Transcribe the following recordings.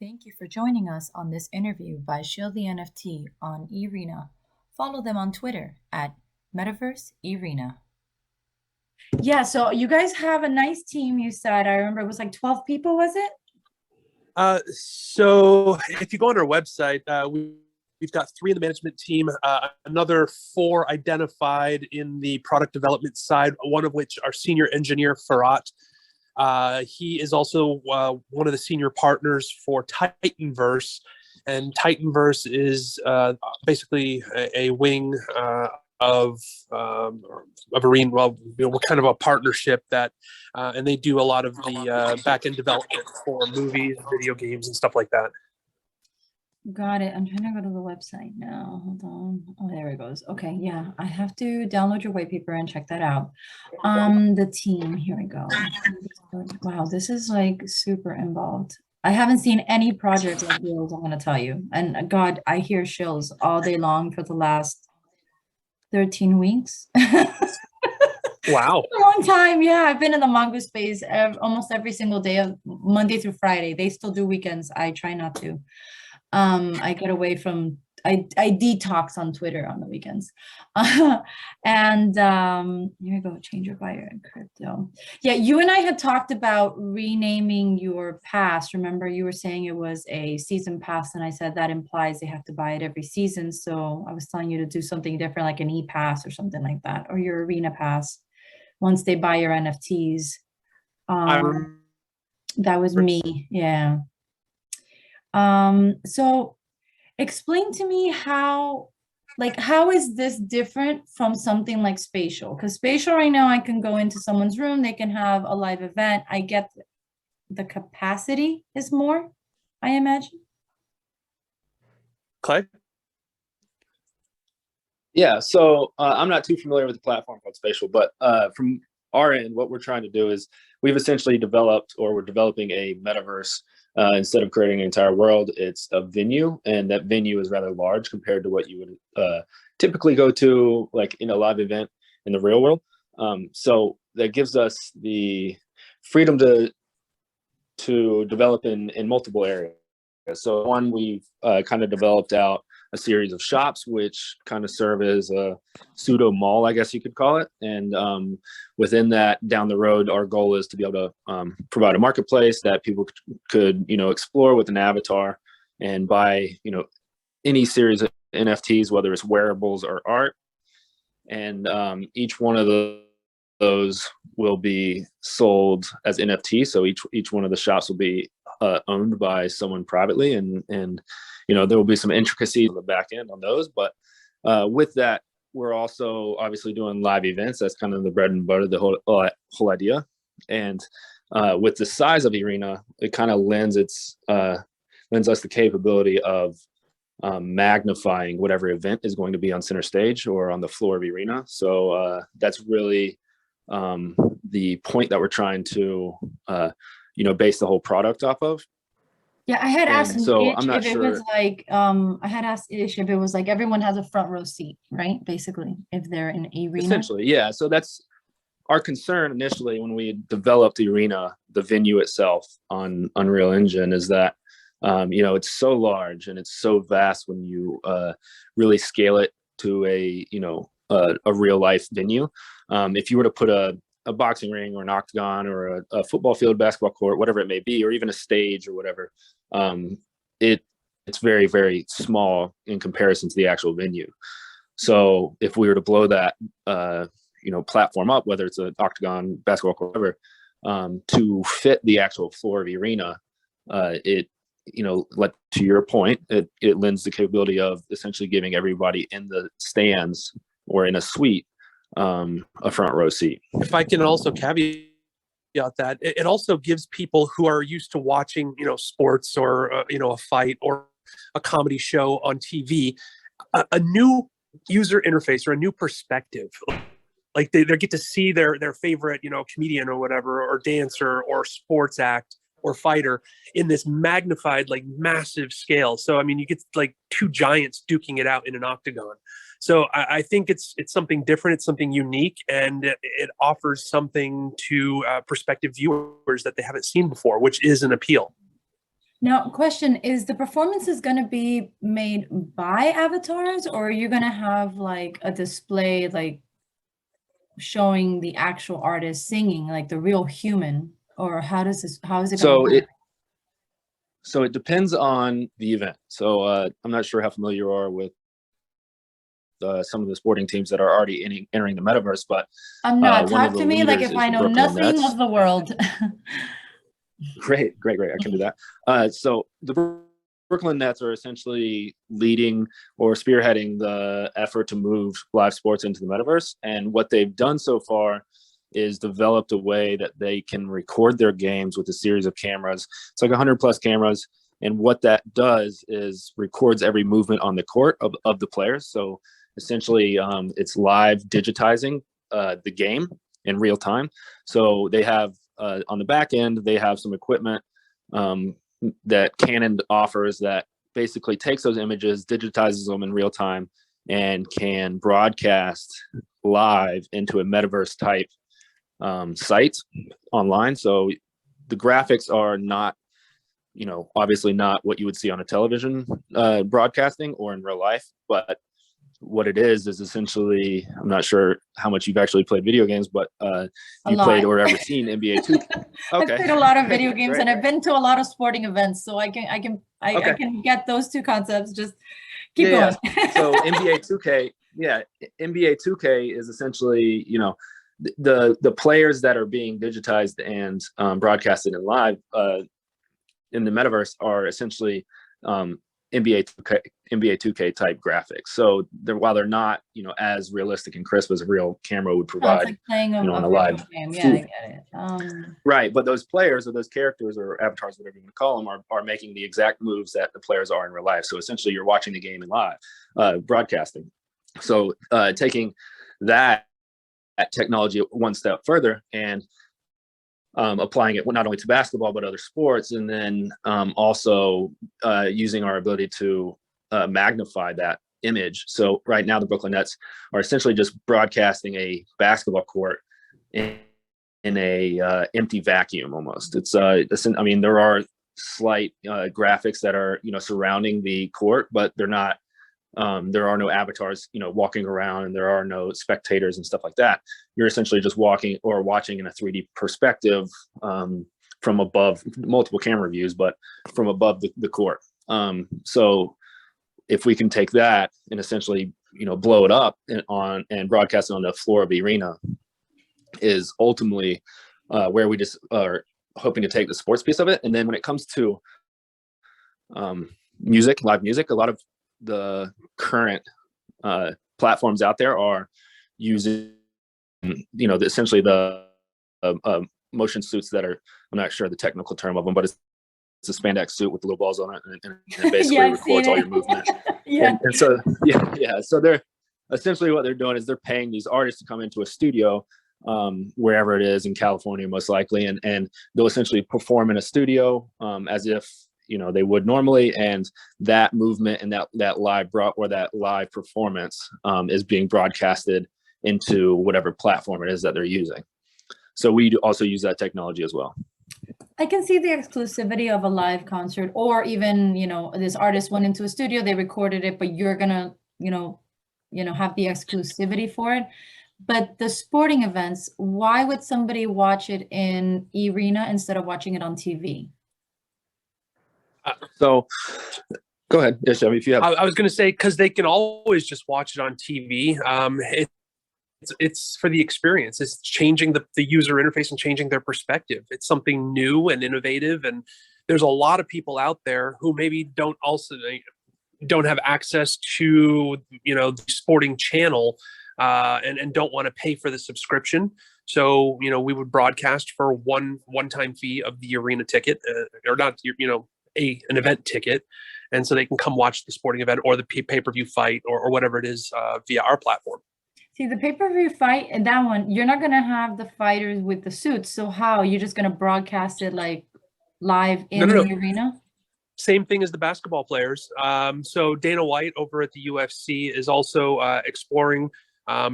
Thank you for joining us on this interview by Shill the NFT on Erena. Follow them on Twitter at Metaverse Erena. Yeah, so you guys have a nice team, you said. I remember it was like 12 people, was it? So if you go on our website, we've got 3 in the management team, another 4 identified in the product development side, one of which our senior engineer, Farhat. He is also one of the senior partners for Titanverse, and Titanverse is basically a wing of Erena. Well, we're kind of a partnership that, and they do a lot of the back-end development for movies, video games, and stuff like that. Got it. I'm trying to go to the website now. Hold on. Oh, there it goes. Okay, yeah. I have to download your white paper and check that out. The team, here we go. Wow, this is like super involved. I haven't seen any project like yours, I'm gonna tell you. And God, I hear shills all day long for the last 13 weeks. Wow. A long time. Yeah, I've been in the manga space almost every single day of Monday through Friday. They still do weekends. I try not to. I get away from, I detox on Twitter on the weekends. And here we go, change your buyer in crypto. Yeah, you and I had talked about renaming your pass. Remember, you were saying it was a season pass, and I said that implies they have to buy it every season. So I was telling you to do something different, like an e-pass or something like that, or your Arena pass, once they buy your NFTs. That was me, yeah. So explain to me how is this different from something like Spatial? Because Spatial right now, I can go into someone's room, they can have a live event. I get the capacity is more, I imagine. Clay? Yeah, so I'm not too familiar with the platform called Spatial, but from our end, what we're trying to do is we've essentially developed, or we're developing a metaverse. Instead of creating an entire world, it's a venue, and that venue is rather large compared to what you would typically go to, like in a live event in the real world. So that gives us the freedom to develop in multiple areas. So one, we've kind of developed out a series of shops, which kind of serve as a pseudo mall, I guess you could call it. And within that, down the road, our goal is to be able to provide a marketplace that people could, explore with an avatar and buy, any series of NFTs, whether it's wearables or art. And each one of those will be sold as NFT. So each one of the shops will be owned by someone privately, and there will be some intricacies on the back end on those. But with that, we're also obviously doing live events. That's kind of the bread and butter, the whole idea. And with the size of Erena, it kind of lends us the capability of magnifying whatever event is going to be on center stage or on the floor of Erena. So that's really the point that we're trying to base the whole product off of. Yeah, I had asked so I'm not if sure. It was like I had asked Ish if it was like everyone has a front row seat, right? Basically, if they're in Erena. Essentially, yeah. So that's our concern initially when we developed Erena, the venue itself on Unreal Engine, is that it's so large and it's so vast when you really scale it to a real life venue. If you were to put a boxing ring or an octagon or a football field, basketball court, whatever it may be, or even a stage or whatever, it's very, very small in comparison to the actual venue. So if we were to blow that, platform up, whether it's an octagon, basketball court, whatever, to fit the actual floor of Erena, to your point, it lends the capability of essentially giving everybody in the stands or in a suite a front row seat. If I can also caveat that, it also gives people who are used to watching, sports or, a fight or a comedy show on TV, a new user interface or a new perspective. Like they get to see their favorite, comedian or whatever, or dancer or sports act or fighter in this magnified, like massive scale. So, you get like 2 giants duking it out in an octagon. So I think it's something different. It's something unique, and it offers something to prospective viewers that they haven't seen before, which is an appeal. Now, question, is the performances going to be made by avatars, or are you going to have like a display like showing the actual artist singing, like the real human, or how is it going to work? So it depends on the event. So I'm not sure how familiar you are with some of the sporting teams that are already entering the metaverse, but I'm not. Talk to me like if I know nothing of the world. Great. I can do that. So the Brooklyn Nets are essentially leading or spearheading the effort to move live sports into the metaverse. And what they've done so far is developed a way that they can record their games with a series of cameras. It's like 100 plus cameras. And what that does is records every movement on the court of the players. So essentially, it's live digitizing the game in real time. So they have on the back end, they have some equipment that Canon offers that basically takes those images, digitizes them in real time, and can broadcast live into a metaverse type site online. So the graphics are not, obviously not what you would see on a television broadcasting or in real life, but what it is essentially, I'm not sure how much you've actually played video games, but you played or ever seen NBA 2K. Okay. I've played a lot of video games and I've been to a lot of sporting events, so I can get those two concepts. Just keep going. Yeah. So NBA 2K, NBA 2K is essentially, the players that are being digitized and broadcasted in live in the metaverse are essentially NBA 2K type graphics. So while they're not, as realistic and crisp as a real camera would provide, it's like playing on a live game. Yeah, I get it. Right, but those players or those characters or avatars, whatever you want to call them, are making the exact moves that the players are in real life. So essentially, you're watching the game in live broadcasting. So taking that technology one step further and applying it not only to basketball but other sports, and then also using our ability to magnify that image. So right now the Brooklyn Nets are essentially just broadcasting a basketball court in a empty vacuum almost. It's there are slight graphics that are surrounding the court, but they're not there are no avatars walking around, and there are no spectators and stuff like that. You're essentially just walking or watching in a 3D perspective from above, multiple camera views, but from above the court. So if we can take that and essentially blow it up and broadcast it on the floor of the arena, is ultimately where we just are hoping to take the sports piece of it. And then when it comes to live music, a lot of the current platforms out there are using essentially the motion suits that are, I'm not sure the technical term of them, but it's a spandex suit with little balls on it, and it basically records all your movement. And so so they're essentially, what they're doing is they're paying these artists to come into a studio wherever it is, in California most likely, and they'll essentially perform in a studio as if they would normally, and that movement and that live performance is being broadcasted into whatever platform it is that they're using. So we also use that technology as well. I can see the exclusivity of a live concert, or even this artist went into a studio, they recorded it, but you're gonna have the exclusivity for it. But the sporting events, why would somebody watch it in Erena instead of watching it on TV? So go ahead. Yes, if you have. I was going to say, because they can always just watch it on TV. It's for the experience. It's changing the user interface and changing their perspective. It's something new and innovative. And there's a lot of people out there who maybe don't have access to, the sporting channel and don't want to pay for the subscription. So, we would broadcast for one-time fee of the arena ticket, or not, an event ticket. And so they can come watch the sporting event or the pay-per-view fight or whatever it is via our platform. See, the pay-per-view fight, and that one, you're not going to have the fighters with the suits. So how? You're just going to broadcast it like live in the arena? Same thing as the basketball players. So Dana White over at the UFC is also exploring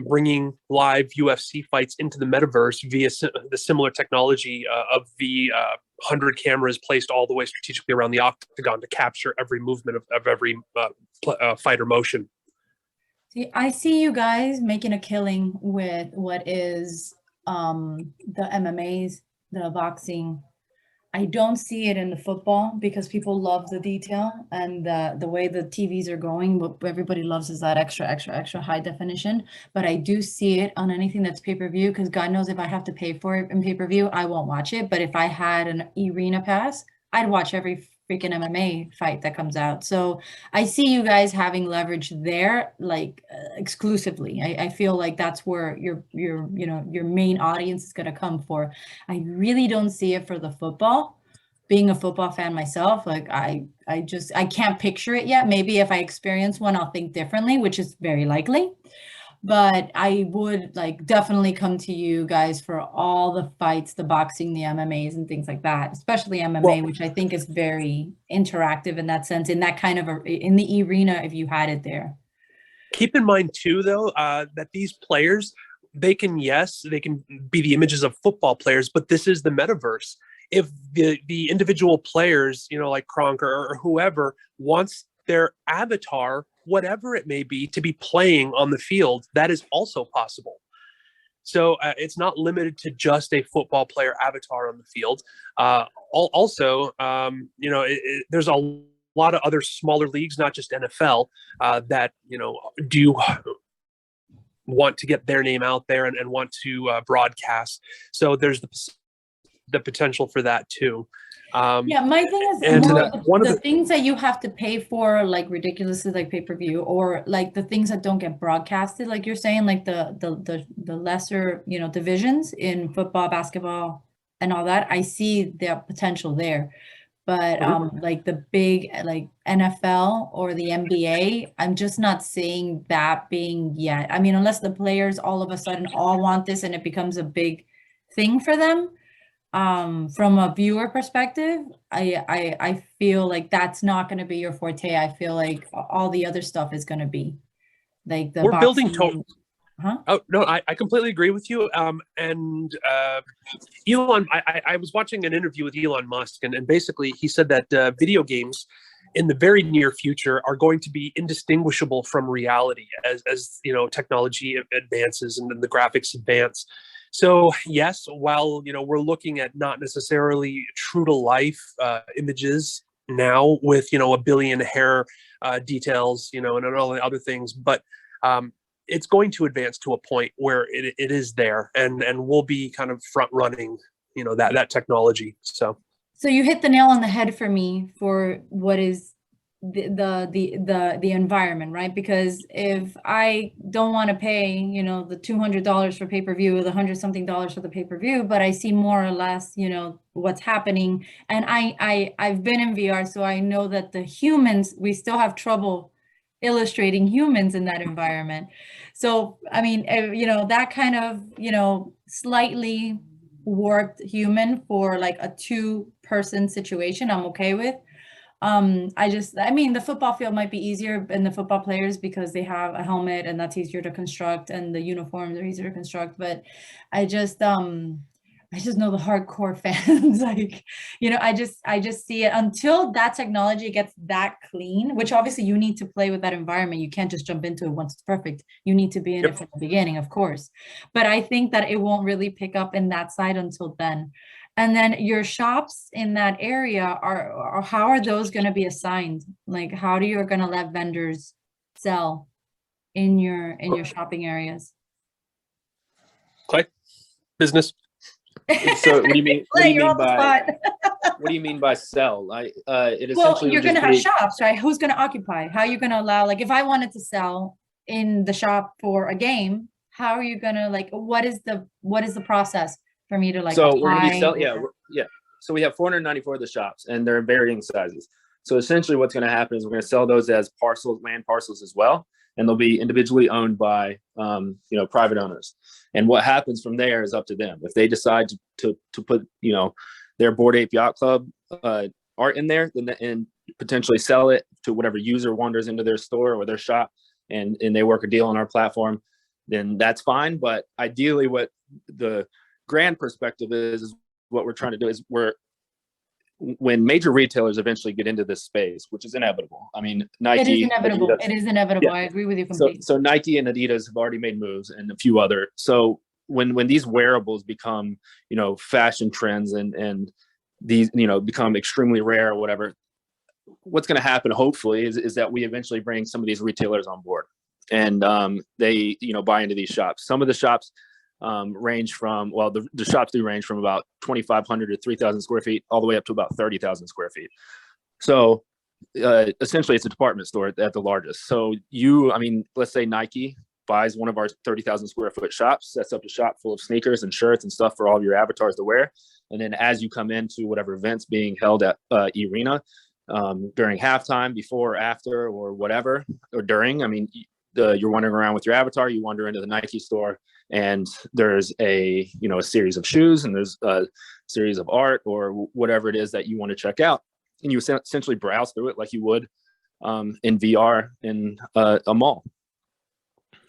bringing live UFC fights into the metaverse via the similar technology of the 100 cameras placed all the way strategically around the octagon to capture every movement of every fighter motion. See, I see you guys making a killing with what is the MMAs, the boxing. I don't see it in the football because people love the detail and the way the TVs are going. What everybody loves is that extra high definition. But I do see it on anything that's pay-per-view because God knows if I have to pay for it in pay-per-view, I won't watch it. But if I had an Erena pass, I'd watch every freaking MMA fight that comes out. So I see you guys having leverage there, like exclusively. I feel like that's where your main audience is going to come for. I really don't see it for the football. Being a football fan myself, like I can't picture it yet. Maybe if I experience one, I'll think differently, which is very likely. But I would like definitely come to you guys for all the fights, the boxing, the MMAs and things like that, especially MMA, which I think is very interactive in that sense, in that kind of in the arena if you had it there. Keep in mind too, though, that these players, they can be the images of football players, but this is the metaverse. If the individual players, like Kronk or whoever, wants their avatar, whatever it may be, to be playing on the field, that is also possible. So it's not limited to just a football player avatar on the field. Also, there's a lot of other smaller leagues, not just NFL, that do want to get their name out there and want to broadcast. So there's the potential for that too. Yeah, my thing is the things that you have to pay for, like ridiculously, like pay-per-view, or like the things that don't get broadcasted, like you're saying, like the lesser divisions in football, basketball, and all that. I see the potential there, but like the big like NFL or the NBA, I'm just not seeing that being yet. I mean, unless the players all of a sudden all want this and it becomes a big thing for them. From a viewer perspective, I feel like that's not going to be your forte. I feel like all the other stuff is going to be like the we're building Huh? Oh no, I completely agree with you. And Elon, I was watching an interview with Elon Musk, and basically he said that video games in the very near future are going to be indistinguishable from reality as technology advances and the graphics advance. So yes, while we're looking at not necessarily true to life images now with a billion hair details, and all the other things, but it's going to advance to a point where it is there, and we'll be kind of front running that technology. So you hit the nail on the head for me for what is the environment, right? Because if I don't want to pay the $200 for pay-per-view or the $100-something for the pay-per-view, but I see more or less what's happening, and I've been in VR, so I know that the humans, we still have trouble illustrating humans in that environment. So I mean, that kind of slightly warped human for like a two-person situation, I'm okay with. I mean, the football field might be easier in the football players because they have a helmet and that's easier to construct, and the uniforms are easier to construct. But I just know the hardcore fans, like, I just see it until that technology gets that clean, which obviously you need to play with that environment. You can't just jump into it once it's perfect. You need to be in it from the beginning, of course. But I think that it won't really pick up in that side until then. And then your shops in that area are how are those going to be assigned? Like, how are you going to let vendors sell in your shopping areas? Clay, business. So what do you mean? What do you mean by sell? You're going to have shops, right? Who's going to occupy? How are you going to allow? Like, if I wanted to sell in the shop for a game, how are you going to what is the process for me to So we're going to be selling. Yeah. So we have 494 of the shops, and they're varying sizes. So essentially, what's going to happen is we're going to sell those as land parcels as well, and they'll be individually owned by private owners. And what happens from there is up to them. If they decide to put their Bored Ape Yacht Club art in there, and potentially sell it to whatever user wanders into their store or their shop, and they work a deal on our platform, then that's fine. But ideally, what the grand perspective is what we're trying to do is when major retailers eventually get into this space, which is inevitable. I mean, Nike. It is inevitable. Adidas, it is inevitable. yeah. I agree with you completely. So Nike and Adidas have already made moves, and a few other. So when these wearables become, fashion trends and these, become extremely rare or whatever, what's going to happen, hopefully, is that we eventually bring some of these retailers on board, and they, buy into these shops. Some of the shops range from, well, the shops do range from about 2,500 to 3,000 square feet, all the way up to about 30,000 square feet. So essentially, it's a department store at the largest. So let's say Nike buys one of our 30,000 square foot shops, sets up a shop full of sneakers and shirts and stuff for all of your avatars to wear. And then as you come into whatever events being held at Erena, during halftime, before or after, or whatever, or during, you're wandering around with your avatar, you wander into the Nike store, and there's a series of shoes, and there's a series of art or whatever it is that you want to check out. And you essentially browse through it like you would in VR in a mall.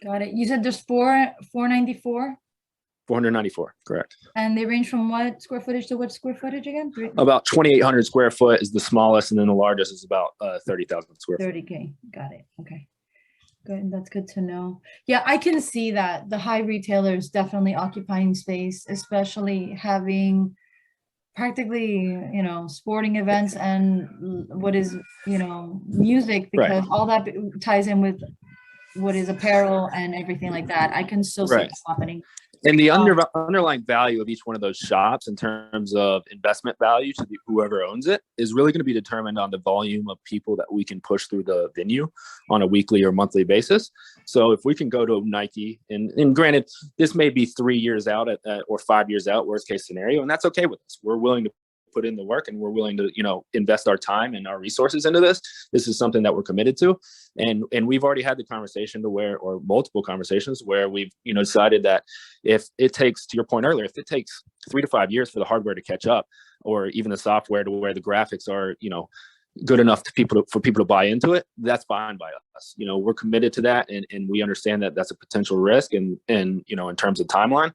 Got it. You said there's 494? 494, correct. And they range from what square footage to what square footage again? About 2,800 square foot is the smallest, and then the largest is about 30,000 square foot. 30K. Got it. Okay. Good. That's good to know. Yeah, I can see that the high retailers definitely occupying space, especially having practically, sporting events and what is, music, because all that ties in with what is apparel and everything like that. I can still see it happening. And the underlying value of each one of those shops in terms of investment value to whoever owns it is really going to be determined on the volume of people that we can push through the venue on a weekly or monthly basis. So if we can go to Nike, and granted, this may be 3 years out or 5 years out, worst case scenario, and that's okay with us. We're willing to put in the work, and we're willing to, invest our time and our resources into this. This is something that we're committed to. And we've already had the conversation or multiple conversations where we've, decided that if it takes, to your point earlier, if it takes 3 to 5 years for the hardware to catch up, or even the software to where the graphics are, good enough for people to buy into it, that's fine by us. We're committed to that, and we understand that that's a potential risk and in terms of timeline,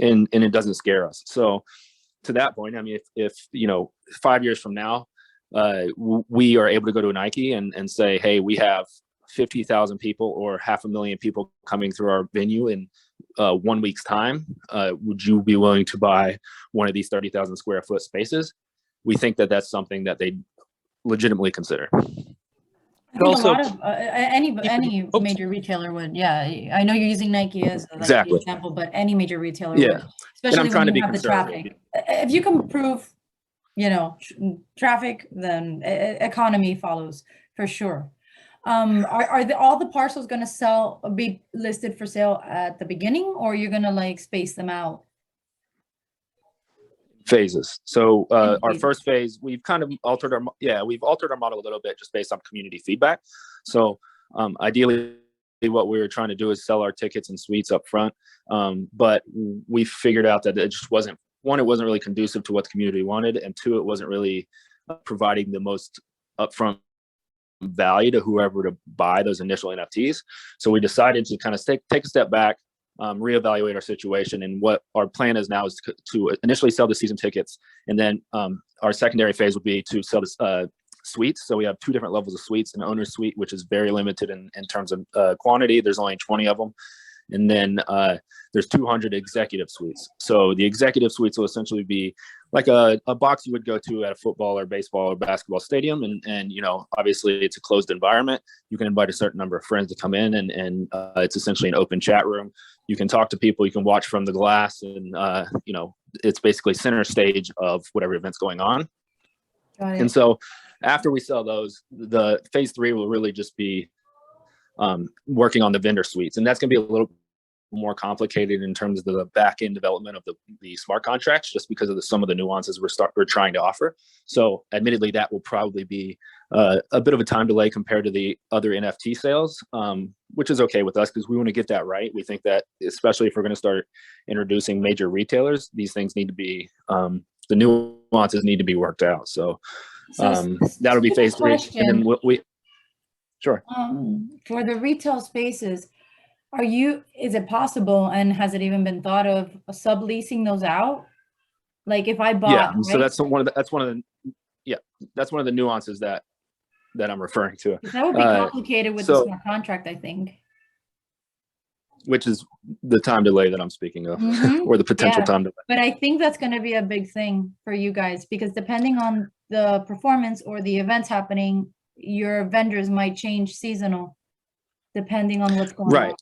and it doesn't scare us. So to that point, if 5 years from now, we are able to go to a Nike and say, hey, we have 50,000 people or 500,000 people coming through our venue in 1 week's time, would you be willing to buy one of these 30,000 square foot spaces? We think that that's something that they legitimately consider. I think a lot of any major retailer would. Yeah, I know you're using Nike as the example, but any major retailer would, especially when you have the traffic. If you can prove, traffic, then economy follows for sure. Are all the parcels going to be listed for sale at the beginning, or you're going to space them out? Phases. So our first phase, we've kind of altered our model a little bit just based on community feedback. So ideally, what we were trying to do is sell our tickets and suites up front, but we figured out that it just wasn't, one, it wasn't really conducive to what the community wanted, and two, it wasn't really providing the most upfront value to whoever to buy those initial NFTs. So we decided to kind of take a step back, reevaluate our situation, and what our plan is now is to initially sell the season tickets, and then our secondary phase would be to sell the suites. So we have 2 different levels of suites: an owner's suite, which is very limited in terms of quantity. There's only 20 of them. And then there's 200 executive suites. So the executive suites will essentially be like a box you would go to at a football or baseball or basketball stadium. And obviously it's a closed environment. You can invite a certain number of friends to come in, and it's essentially an open chat room. You can talk to people, you can watch from the glass, and it's basically center stage of whatever event's going on. And so after we sell those, the phase 3 will really just be working on the vendor suites, and that's going to be a little more complicated in terms of the back end development of the smart contracts, just because of some of the nuances we're trying to offer. So admittedly, that will probably be a bit of a time delay compared to the other NFT sales, which is okay with us because we want to get that right. We think that, especially if we're going to start introducing major retailers, these things need to be, the nuances need to be worked out. So that'll be phase 3. And then we sure. For the retail spaces, Is it possible, and has it even been thought of subleasing those out? Like if I bought, Yeah, so right? that's one of the yeah, that's one of the nuances that I'm referring to. 'Cause that would be complicated with the So smart contract, I think. which is the time delay that I'm speaking of, Mhm. or the potential Yeah. time delay. But I think that's gonna be a big thing for you guys, because depending on the performance or the events happening, your vendors might change seasonal, depending on what's going on. Right.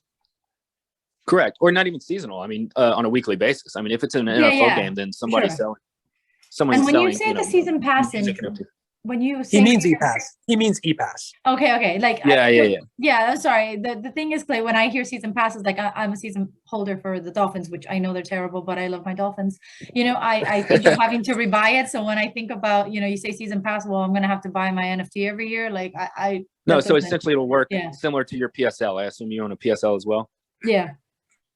Correct. Or not even seasonal. I mean, on a weekly basis. I mean, if it's an Yeah, NFL yeah, game, then sure. someone's And when you selling, say the season pass, and music and when you He say means e-pass. He means e-pass. okay, like yeah. yeah. I'm sorry. The thing is, Clay, when I hear season passes, like I'm a season holder for the Dolphins, which I know they're terrible, but I love my Dolphins. You know, I think of having to rebuy it. So when I think about, you know, you say season pass, well, I'm gonna have to buy my NFT every year. Like No, that so doesn't- essentially it'll work yeah, similar to your PSL. I assume you own a PSL as well. yeah,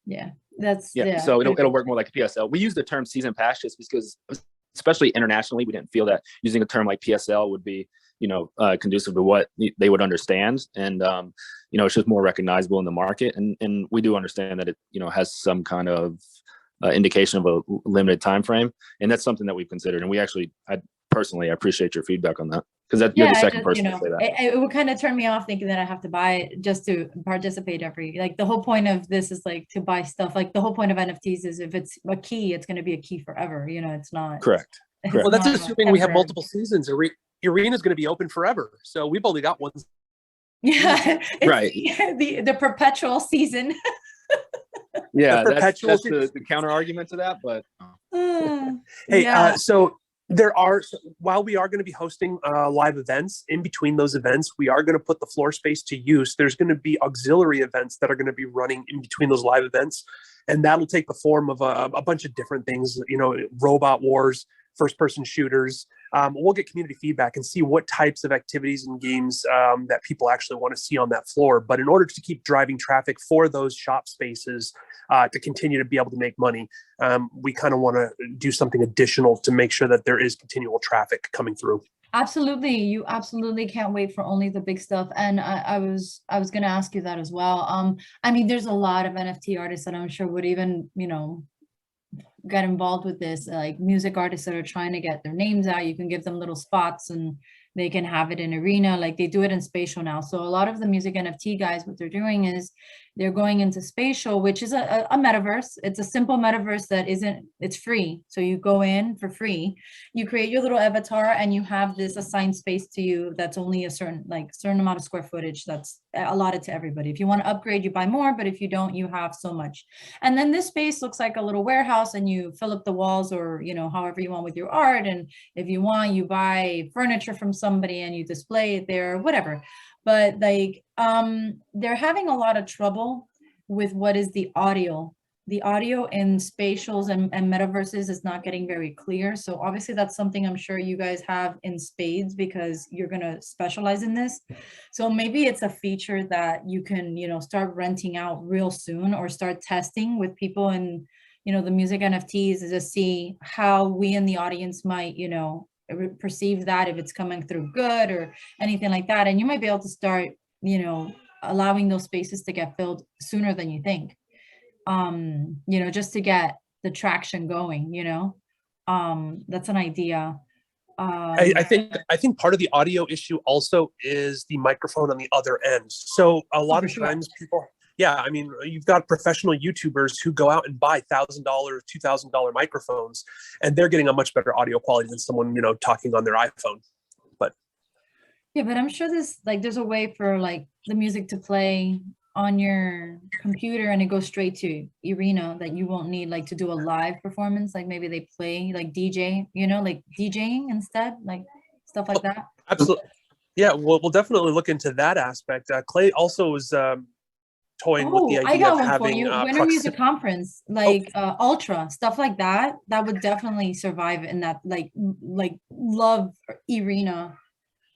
yeah. That's Yeah. So it'll work more like a PSL. We use the term season pass just because, especially internationally, we didn't feel that using a term like PSL would be, conducive to what they would understand. And, it's just more recognizable in the market. And we do understand that it, has some kind of indication of a limited time frame. And that's something that we've considered. And I personally appreciate your feedback on that, because you're the second person to say that. It would kind of turn me off thinking that I have to buy it just to participate like the whole point of this is like to buy stuff. Like the whole point of NFTs is if it's a key, it's going to be a key forever. You know, it's not. Correct. Well, that's assuming we have multiple seasons. Arena's going to be open forever. So we've only got one. Yeah, right. The perpetual season. Yeah, that's the counter argument to that. But hey, yeah. So while we are going to be hosting live events, in between those events, we are going to put the floor space to use. There's going to be auxiliary events that are going to be running in between those live events. And that'll take the form of a bunch of different things, robot wars, first-person shooters. We'll get community feedback and see what types of activities and games that people actually want to see on that floor. But in order to keep driving traffic for those shop spaces to continue to be able to make money, we kind of want to do something additional to make sure that there is continual traffic coming through. Absolutely. You absolutely can't wait for only the big stuff. And I was going to ask you that as well. I mean, there's a lot of NFT artists that I'm sure would even, get involved with this, like music artists that are trying to get their names out. You can give them little spots and they can have it in Erena, like they do it in Spatial now. So a lot of the music NFT guys, what they're doing is they're going into Spatial, which is a metaverse. It's a simple metaverse it's free. So you go in for free, you create your little avatar and you have this assigned space to you that's only a certain amount of square footage that's allotted to everybody. If you want to upgrade, you buy more, but if you don't, you have so much. And then this space looks like a little warehouse and you fill up the walls or, however you want with your art. And if you want, you buy furniture from somebody and you display it there, whatever. But they're having a lot of trouble with what is the audio. The audio in spatials and metaverses is not getting very clear. So obviously that's something I'm sure you guys have in spades because you're going to specialize in this. So maybe it's a feature that you can, start renting out real soon or start testing with people in, the music NFTs to see how we in the audience might, perceive that, if it's coming through good or anything like that. And you might be able to start, allowing those spaces to get filled sooner than you think. Just to get the traction going, that's an idea. I think part of the audio issue also is the microphone on the other end. So a lot of times people, I mean, you've got professional YouTubers who go out and buy $1,000, $2,000 microphones, and they're getting a much better audio quality than someone, talking on their iPhone. But I'm sure there's a way for the music to play on your computer and it goes straight to Erena that you won't need to do a live performance. Like maybe they play DJ, like DJing instead, like stuff like that. Absolutely. Yeah, we'll definitely look into that aspect. Clay also is toying with the idea of having Winter Music Conference, Ultra, stuff like that. That would definitely survive in that, love Erena.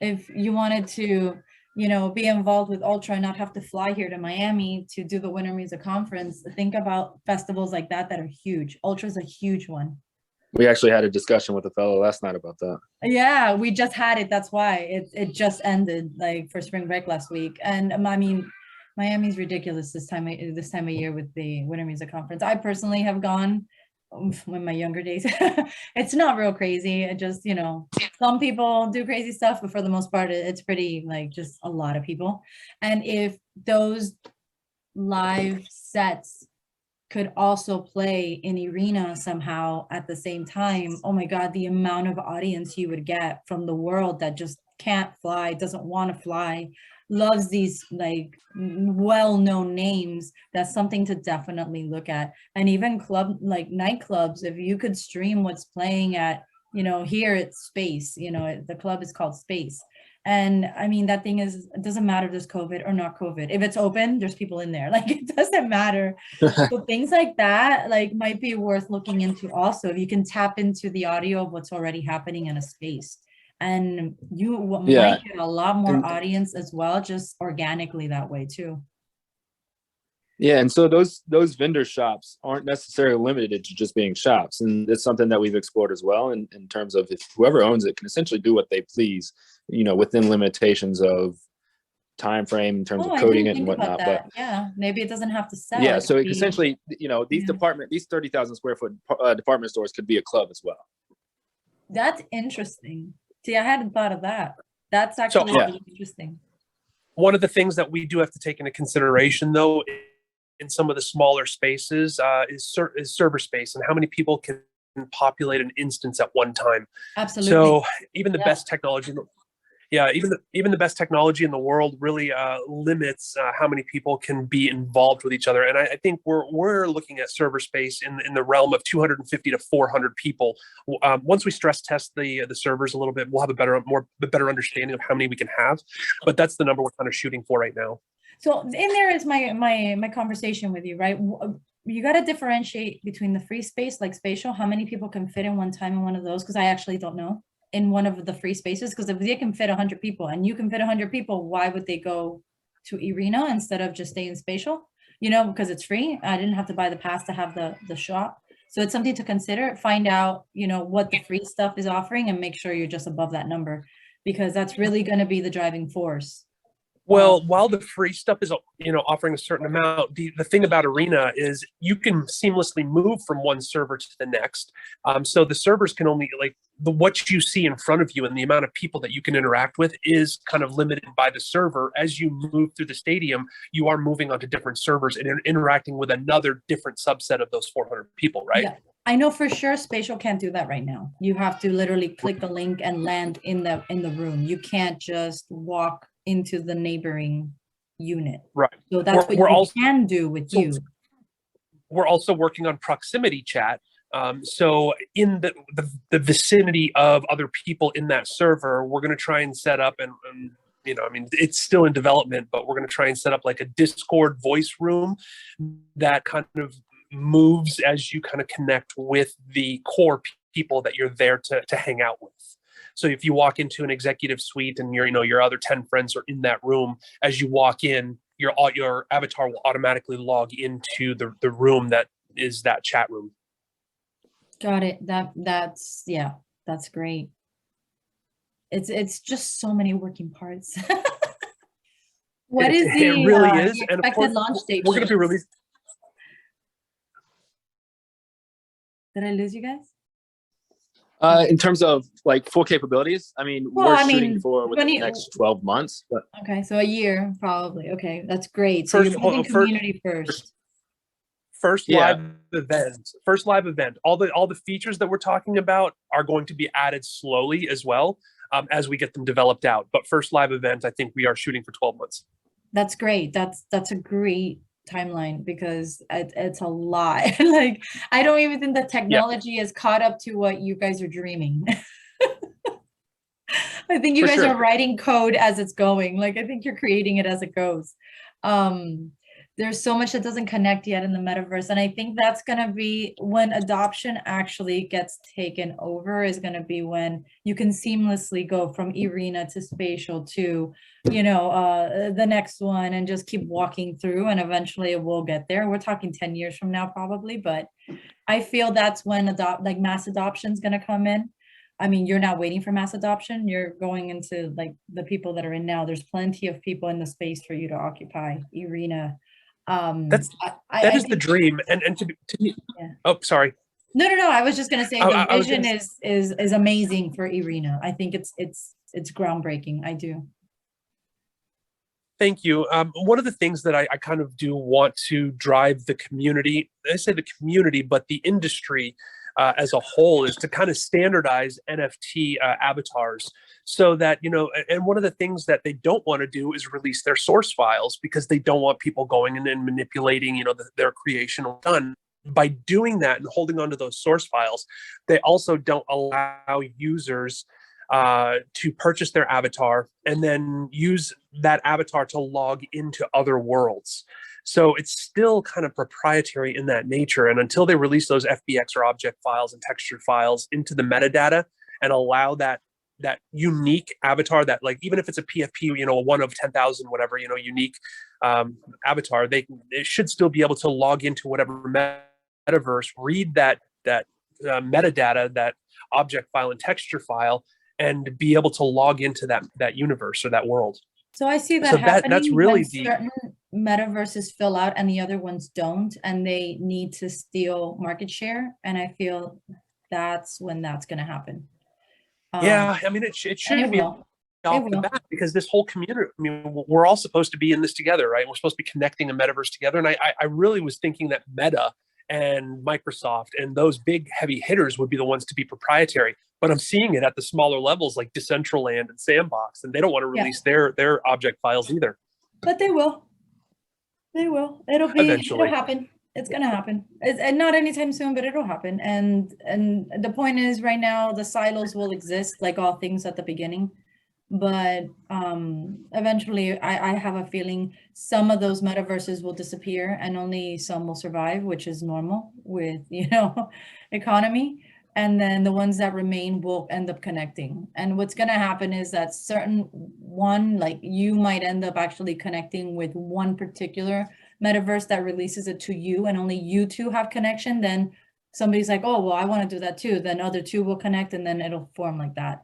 If you wanted to, be involved with Ultra and not have to fly here to Miami to do the Winter Music Conference, think about festivals like that are huge. Ultra's a huge one. We actually had a discussion with a fellow last night about that. Yeah, we just had it. That's why it just ended for spring break last week. And I mean, Miami's ridiculous this time of year with the Winter Music Conference. I personally have gone in my younger days. It's not real crazy. It just, you know, some people do crazy stuff, but for the most part, it's pretty like just a lot of people. And if those live sets could also play in Erena somehow at the same time, oh my God, the amount of audience you would get from the world that just can't fly, doesn't want to fly, loves these like well-known names. That's something to definitely look at. And even nightclubs, if you could stream what's playing at, you know, here it's Space, you know, the club is called Space. And I mean, that thing is, it doesn't matter if there's COVID or not COVID. If it's open, there's people in there. Like, it doesn't matter. So things like that, like, might be worth looking into also, if you can tap into the audio of what's already happening in a space. And you might get a lot more audience as well, just organically that way too. Yeah, and so those vendor shops aren't necessarily limited to just being shops, and it's something that we've explored as well in terms of if whoever owns it can essentially do what they please, you know, within limitations of time frame in terms of coding it and whatnot. But yeah, maybe it doesn't have to sell. Yeah, so essentially, you know, these 30,000 square foot department stores could be a club as well. That's interesting. See, I hadn't thought of that. That's actually really interesting. One of the things that we do have to take into consideration, though, in some of the smaller spaces is server space and how many people can populate an instance at one time. Absolutely. So even the best technology, even the best technology in the world really limits how many people can be involved with each other. And I think we're looking at server space in the realm of 250 to 400 people. Once we stress test the servers a little bit, we'll have a better understanding of how many we can have. But that's the number we're kind of shooting for right now. So in there is my conversation with you, right? You got to differentiate between the free space, like Spatial, how many people can fit in one time in one of those? Because I actually don't know, in one of the free spaces. Because if they can fit 100 people and you can fit 100 people, why would they go to Erena instead of just stay in Spatial? You know, because it's free. I didn't have to buy the pass to have the shop. So it's something to consider. Find out, you know, what the free stuff is offering and make sure you're just above that number, because that's really going to be the driving force. Well, while the free stuff is, you know, offering a certain amount, the thing about Erena is you can seamlessly move from one server to the next. So the servers can only, like, what you see in front of you and the amount of people that you can interact with is kind of limited by the server. As you move through the stadium, you are moving onto different servers and interacting with another different subset of those 400 people, right? Yeah. I know for sure Spatial can't do that right now. You have to literally click the link and land in the room. You can't just walk into the neighboring unit. Right. So that's what you can do with you. We're also working on proximity chat. So in the vicinity of other people in that server, we're going to try and set up and you know, I mean, it's still in development, but we're going to try and set up like a Discord voice room that kind of moves as you kind of connect with the core people that you're there to hang out with. So if you walk into an executive suite and your other 10 friends are in that room, as you walk in, your avatar will automatically log into the room that is that chat room. Got it. That's great. It's just so many working parts. What is the it really is, the and of course, launch date? We're going to be released. Did I lose you guys? In terms of like full capabilities, I mean, we're shooting for within the next 12 months. But okay, so a year probably. Okay, that's great. So you're building community first. First live event. All the features that we're talking about are going to be added slowly as well as we get them developed out. But first live event, I think we are shooting for 12 months. That's great. That's a great timeline, because it's a lot. Like, I don't even think the technology is caught up to what you guys are dreaming. I think you guys are writing code as it's going. Like, I think you're creating it as it goes. There's so much that doesn't connect yet in the metaverse. And I think that's going to be when adoption actually gets taken over, is going to be when you can seamlessly go from Erena to Spatial to, the next one, and just keep walking through, and eventually it will get there. We're talking 10 years from now, probably, but I feel that's when mass adoption is going to come in. I mean, you're not waiting for mass adoption. You're going into like the people that are in now. There's plenty of people in the space for you to occupy. Erena. That I is the think, dream. And to be, yeah. oh, sorry. No. I was just gonna say the I was vision gonna is amazing for Erena. I think it's groundbreaking. I do. Thank you. One of the things that I kind of do want to drive the community, I say the community, but the industry as a whole, is to kind of standardize NFT avatars so that, you know, and one of the things that they don't want to do is release their source files because they don't want people going in and manipulating, you know, their creation done. By doing that and holding onto those source files, they also don't allow users to purchase their avatar and then use that avatar to log into other worlds. So it's still kind of proprietary in that nature. And until they release those FBX or object files and texture files into the metadata and allow that unique avatar, that, like, even if it's a PFP, you know, a 1 of 10,000, whatever, you know, unique avatar, they should still be able to log into whatever metaverse, read that metadata, that object file and texture file, and be able to log into that universe or that world. So I see that So happening that's really when certain metaverses fill out and the other ones don't, and they need to steal market share. And I feel that's when that's going to happen. Yeah, I mean, it should be off the bat, because this whole community, I mean, we're all supposed to be in this together, right? We're supposed to be connecting a metaverse together. And I really was thinking that Meta and Microsoft and those big heavy hitters would be the ones to be proprietary. But I'm seeing it at the smaller levels like Decentraland and Sandbox, and they don't want to release their object files either. But they will. They will. It'll happen. It's gonna happen. And not anytime soon, but it'll happen. And the point is, right now the silos will exist like all things at the beginning. But eventually I have a feeling some of those metaverses will disappear and only some will survive, which is normal with, you know, economy. And then the ones that remain will end up connecting. And what's going to happen is that certain one, like, you might end up actually connecting with one particular metaverse that releases it to you, and only you two have connection. Then somebody's like, oh, well, I want to do that too. Then other two will connect, and then it'll form like that.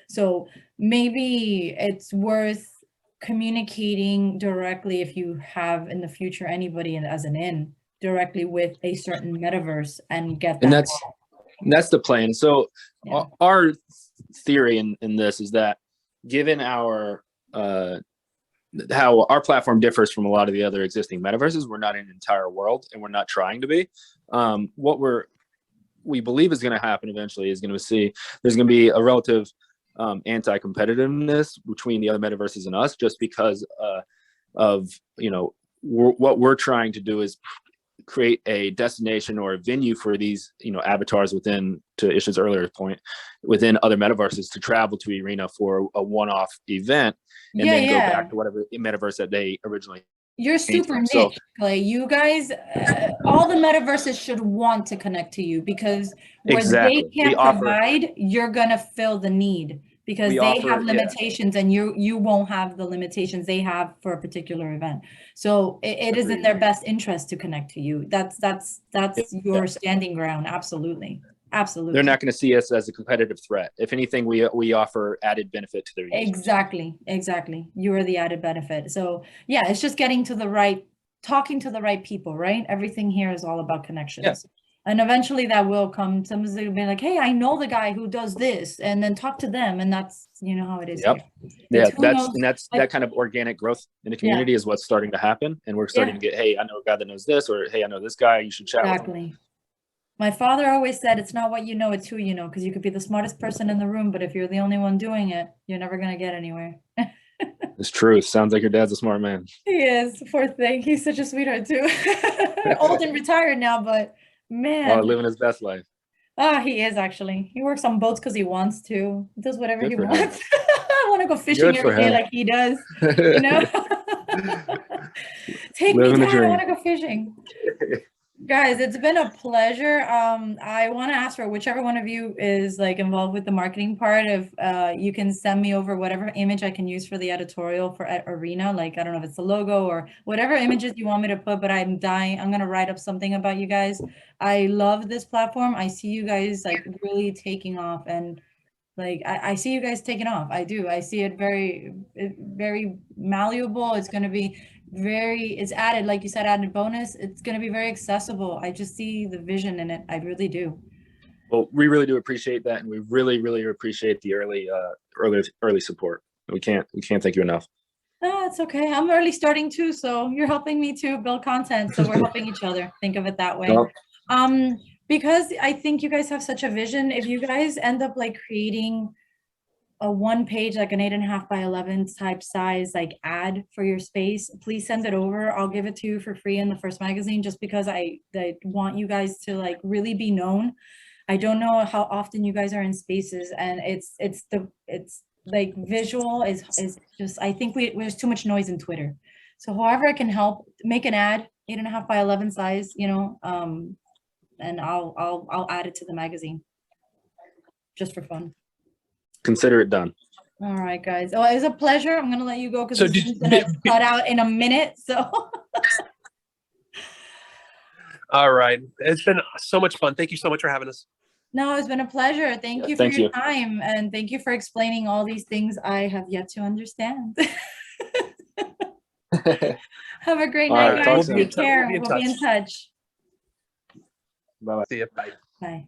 So maybe it's worth communicating directly, if you have in the future anybody as an in, directly with a certain metaverse and get that. And that's the plan. So our theory in this is that, given our how our platform differs from a lot of the other existing metaverses, we're not in an entire world, and we're not trying to be. What we believe is going to happen eventually is going to see there's going to be a relative anti-competitiveness between the other metaverses and us, just because of, you know, what we're trying to do is create a destination or a venue for these, you know, avatars within, to Ish's earlier point, within other metaverses to travel to Erena for a one-off event, and then go back to whatever metaverse that they originally. You're super niche, Clay. You guys, all the metaverses should want to connect to you, because where they can't provide, you're gonna fill the need, because they have limitations, and you won't have the limitations they have for a particular event. So it is in their best interest to connect to you. That's your standing ground. Absolutely. Absolutely. They're not going to see us as a competitive threat. If anything, we offer added benefit to their users. Exactly. You are the added benefit. So yeah, it's just talking to the right people, right? Everything here is all about connections. Yeah. And eventually that will come. Somebody's going to be like, hey, I know the guy who does this, and then talk to them. And that's, you know, how it is. Yep. Here. Yeah, that's that kind of organic growth in the community is what's starting to happen. And we're starting to get, hey, I know a guy that knows this, or hey, I know this guy, you should chat with him. My father always said, it's not what you know, it's who you know, because you could be the smartest person in the room, but if you're the only one doing it, you're never going to get anywhere. It's true. Sounds like your dad's a smart man. He is. Poor thing. He's such a sweetheart too. Old and retired now, but man. Oh, living his best life. Oh, he is actually. He works on boats because he wants to. He does whatever he wants. I want to go fishing every day like he does. You know? Take me down. I want to go fishing. Guys, it's been a pleasure. I want to ask for whichever one of you is like involved with the marketing part, if you can send me over whatever image I can use for the editorial for Erena. Like, I don't know if it's the logo or whatever images you want me to put, but I'm dying. I'm going to write up something about you guys. I love this platform. I see you guys like really taking off, and Like I see you guys taking off. I do. I see it very malleable. It's going to be it's added, like you said, added bonus. It's going to be very accessible. I just see the vision in it. I really do. Well, we really do appreciate that, and we really, really appreciate the early support. We can't thank you enough. No, it's okay. I'm early starting too, so you're helping me to build content. So we're helping each other. Think of it that way. Well, Because I think you guys have such a vision. If you guys end up like creating a 1-page, like an 8.5 by 11 type size, like ad for your space, please send it over. I'll give it to you for free in the first magazine, just because I want you guys to like really be known. I don't know how often you guys are in spaces, and it's like visual is just, I think there's too much noise in Twitter. So however it can help, make an ad, 8.5 by 11 size, you know, and I'll add it to the magazine just for fun. consider it done. All right, guys. Oh, it was a pleasure. I'm gonna let you go because So it's gonna cut out in a minute. So All right. It's been so much fun. Thank you so much for having us. no, it's been a pleasure. Thank you for your time, and thank you for explaining all these things I have yet to understand. Have a great night, guys. Take care. We'll be in touch. Bye-bye. See you. Bye. Bye.